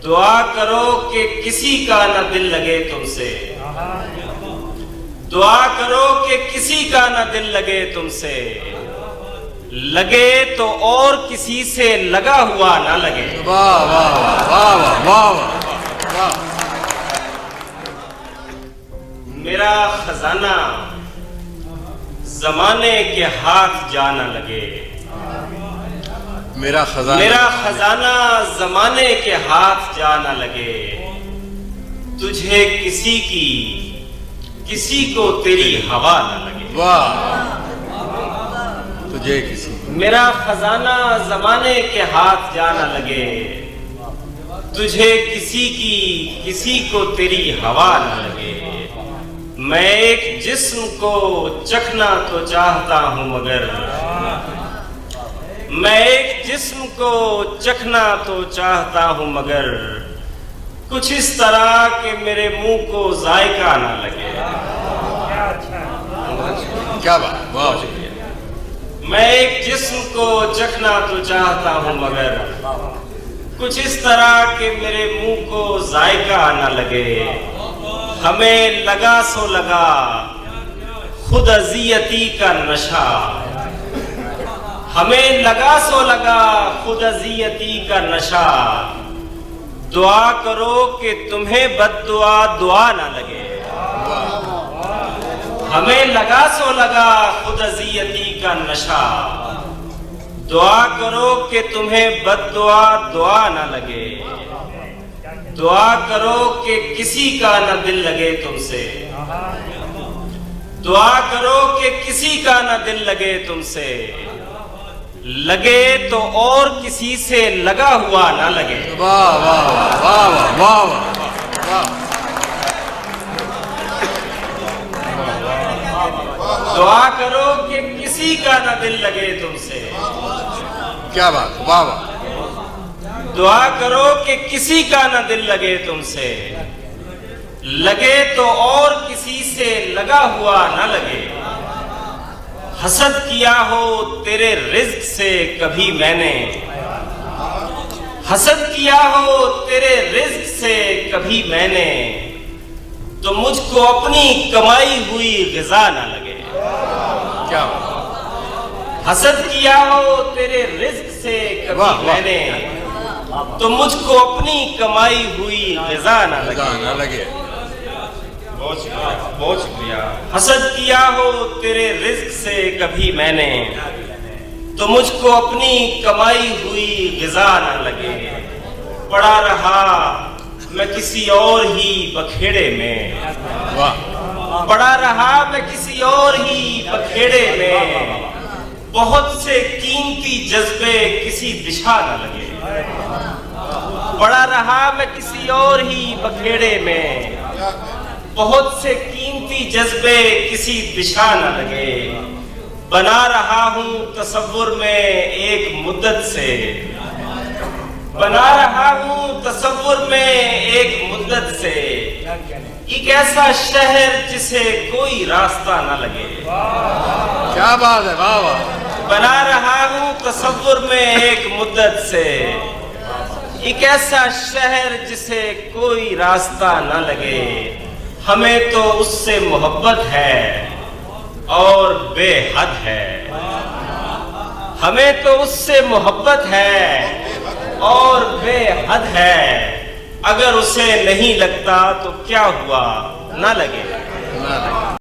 دعا کرو کہ کسی کا نہ دل لگے تم سے، دعا کرو کہ کسی کا نہ دل لگے تم سے، لگے تو اور کسی سے لگا ہوا نہ لگے۔ واہ واہ واہ واہ واہ۔ میرا خزانہ زمانے کے ہاتھ جا نہ لگے، میرا خزانہ زمانے کے ہاتھ جا نہ لگے، تجھے کسی کی کسی کو تیری ہوا نہ لگے۔ واہ، تجھے کسی میرا خزانہ زمانے کے ہاتھ جا نہ لگے، تجھے کسی کی کسی کو تیری ہوا نہ لگے۔ میں ایک جسم کو چکھنا تو چاہتا ہوں مگر، میں ایک جسم کو چکھنا تو چاہتا ہوں مگر، کچھ اس طرح کہ میرے منہ کو ذائقہ نہ لگے۔ کیا بات، واہ۔ میں ایک جسم کو چکھنا تو چاہتا ہوں مگر، کچھ اس طرح کہ میرے منہ کو ذائقہ نہ لگے۔ ہمیں لگا سو لگا خود اذیتی کا نشہ، ہمیں لگا سو لگا خود اذیتی کا نشہ، دعا کرو کہ تمہیں بد دعا دعا نہ لگے۔ ہمیں لگا سو لگا خود اذیتی کا نشہ، دعا کرو کہ تمہیں بد دعا دعا نہ لگے۔ دعا کرو کہ کسی کا نہ دل لگے تم سے، دعا کرو کہ کسی کا نہ دل لگے تم سے، لگے تو اور کسی سے لگا ہوا نہ لگے۔ واہ واہ واہ واہ واہ۔ دعا کرو کہ کسی کا نہ دل لگے تم سے، کیا بات، واہ واہ۔ دعا کرو کہ کسی کا نہ دل لگے تم سے، لگے تو اور کسی سے لگا ہوا نہ لگے۔ حسد کیا ہو تیرے رزق سے کبھی میں نے، حسد کیا ہو تیرے رزق سے کبھی میں نے، تو مجھ کو اپنی کمائی ہوئی غذا نہ لگے۔ کیا بات، حسد کیا ہو تیرے رزق سے کبھی میں نے، تو مجھ کو اپنی کمائی ہوئی غذا نہ لگے۔ نہ لگے۔ بہت شکریہ، بہت شکریہ۔ حسد کیا ہو تیرے رزق سے کبھی میں نے، تو مجھ کو اپنی کمائی ہوئی غذا نہ لگے۔ پڑا رہا میں کسی اور ہی بکھیڑے میں، واہ، پڑا رہا میں کسی اور ہی بکھیڑے میں، بہت سے قیمتی جذبے کسی دشا نہ لگے۔ پڑا رہا میں کسی اور ہی بکھیڑے میں، بہت سے قیمتی جذبے کسی دشا نہ لگے۔ بنا رہا ہوں تصور میں ایک مدت سے، بنا رہا ہوں تصور میں ایک مدت سے، ایک ایسا شہر جسے کوئی راستہ نہ لگے۔ کیا بات ہے، واہ واہ۔ بنا رہا ہوں تصور میں ایک مدت سے، ایک ایسا شہر جسے کوئی راستہ نہ لگے۔ ہمیں تو اس سے محبت ہے اور بے حد ہے، ہمیں تو اس سے محبت ہے اور بے حد ہے، اگر اسے نہیں لگتا تو کیا ہوا، نہ لگے۔